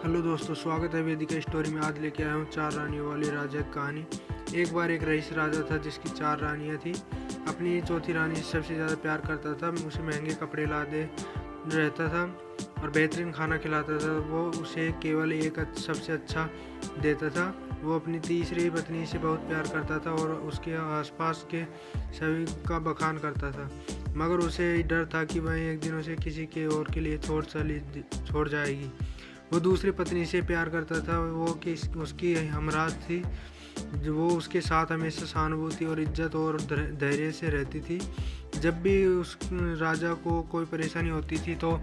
Hello दोस्तों, स्वागत है वेदिका स्टोरी में। आज लेके आया हूँ 4 रानियों वाली राजा की कहानी। एक बार एक रईस राजा था जिसकी 4 रानियाँ थी। अपनी चौथी रानी से सबसे ज़्यादा प्यार करता था। उसे महंगे कपड़े ला दे रहता था और बेहतरीन खाना खिलाता था। वो उसे केवल एक सबसे अच्छा देता था। वो अपनी तीसरी पत्नी से बहुत प्यार करता था और उसके आसपास के सभी का बखान करता था, मगर उसे डर था कि वह एक दिन उसे किसी के और के लिए छोड़ जाएगी। वो दूसरी पत्नी से प्यार करता था, वो कि उसकी हमराज थी, जो वो उसके साथ हमेशा सहानुभूति और इज्जत और धैर्य से रहती थी। जब भी उस राजा को कोई परेशानी होती थी तो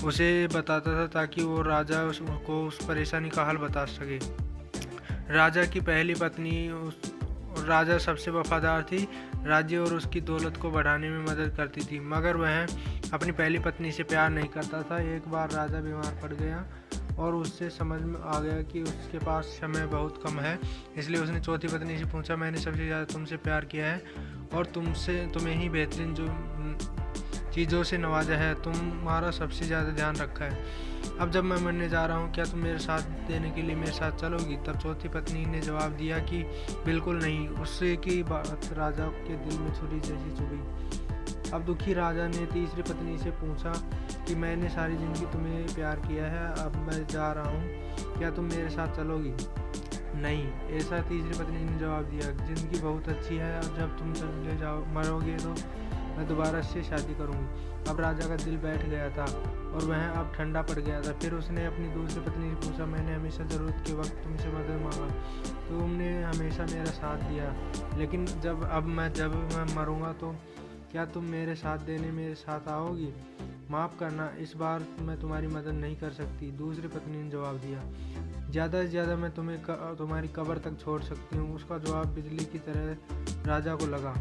उसे बताता था ताकि वो राजा उसको उस परेशानी का हल बता सके। राजा की पहली पत्नी राजा सबसे वफादार थी। राज्य और उसकी दौलत को बढ़ाने में मदद करती थी, मगर वह अपनी पहली पत्नी से प्यार नहीं करता था। एक बार राजा बीमार पड़ गया और उससे समझ में आ गया कि उसके पास समय बहुत कम है, इसलिए उसने चौथी पत्नी से पूछा, मैंने सबसे ज़्यादा तुमसे प्यार किया है और तुम्हें ही बेहतरीन जो चीज़ों से नवाजा है, तुम्हारा सबसे ज़्यादा ध्यान रखा है। अब जब मैं मरने जा रहा हूँ, क्या तुम मेरे साथ देने के लिए मेरे साथ चलोगी? तब चौथी पत्नी ने जवाब दिया कि बिल्कुल नहीं। उससे की बात राजा के दिल में छुरी जैसी चुभी। अब दुखी राजा ने तीसरी पत्नी से पूछा कि मैंने सारी ज़िंदगी तुम्हें प्यार किया है, अब मैं जा रहा हूँ, क्या तुम मेरे साथ चलोगी? नहीं, ऐसा तीसरी पत्नी ने जवाब दिया। ज़िंदगी बहुत अच्छी है और जब तुम चले जाओ मरोगे तो मैं दोबारा से शादी करूँगी। अब राजा का दिल बैठ गया था और वह अब ठंडा पड़ गया था। फिर उसने अपनी दूसरी पत्नी से पूछा, मैंने हमेशा ज़रूरत के वक्त तुमसे मदद मांगा, तुमने हमेशा मेरा साथ दिया, लेकिन जब मैं मरूँगा तो क्या तुम मेरे साथ देने मेरे साथ आओगी? माफ़ करना, इस बार मैं तुम्हारी मदद नहीं कर सकती। दूसरी पत्नी ने जवाब दिया। ज़्यादा से ज़्यादा मैं तुम्हें तुम्हारी कब्र तक छोड़ सकती हूँ। उसका जवाब बिजली की तरह राजा को लगा।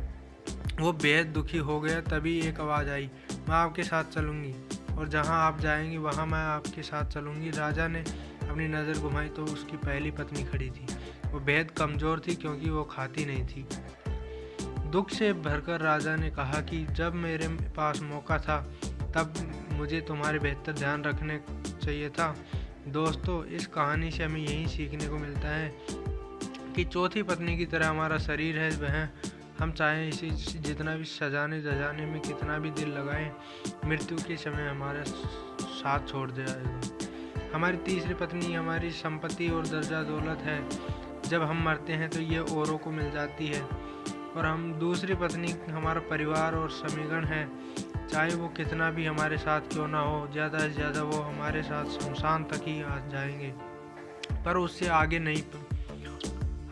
वो बेहद दुखी हो गया। तभी एक आवाज़ आई, मैं आपके साथ चलूँगी और जहाँ आप जाएंगी वहाँ मैं आपके साथ चलूँगी। राजा ने अपनी नज़र घुमाई तो उसकी पहली पत्नी खड़ी थी। वो बेहद कमज़ोर थी क्योंकि वो खाती नहीं थी। दुख से भरकर राजा ने कहा कि जब मेरे पास मौका था तब मुझे तुम्हारे बेहतर ध्यान रखने चाहिए था। दोस्तों, इस कहानी से हमें यही सीखने को मिलता है कि चौथी पत्नी की तरह हमारा शरीर है, वह हम चाहें इसे जितना भी सजाने धजाने में कितना भी दिल लगाएं, मृत्यु के समय हमारा साथ छोड़ जाएगा। हमारी तीसरी पत्नी हमारी संपत्ति और दर्जा दौलत है। जब हम मरते हैं तो ये औरों को मिल जाती है, और हम दूसरी पत्नी हमारा परिवार और समीकरण है। चाहे वो कितना भी हमारे साथ क्यों ना हो, ज़्यादा से ज़्यादा वो हमारे साथ शमशान तक ही आ जाएंगे, पर उससे आगे नहीं।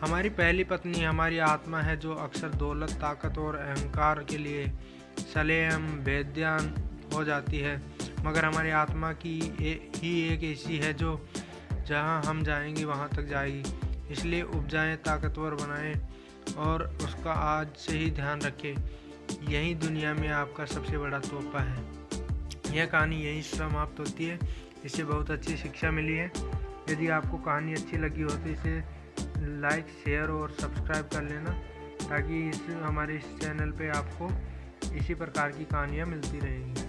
हमारी पहली पत्नी हमारी आत्मा है, जो अक्सर दौलत, ताकत और अहंकार के लिए सलेम बेध्यान हो जाती है, मगर हमारी आत्मा की ही एक ऐसी है जो जहाँ हम जाएंगे वहाँ तक जाएगी। इसलिए उपजाएं, ताकतवर बनाएं और उसका आज से ही ध्यान रखें। यही दुनिया में आपका सबसे बड़ा तोहफा है। यह कहानी यहीं समाप्त होती है। इससे बहुत अच्छी शिक्षा मिली है। यदि आपको कहानी अच्छी लगी हो तो इसे लाइक, शेयर और सब्सक्राइब कर लेना, ताकि हमारे इस चैनल पे आपको इसी प्रकार की कहानियाँ मिलती रहेंगी।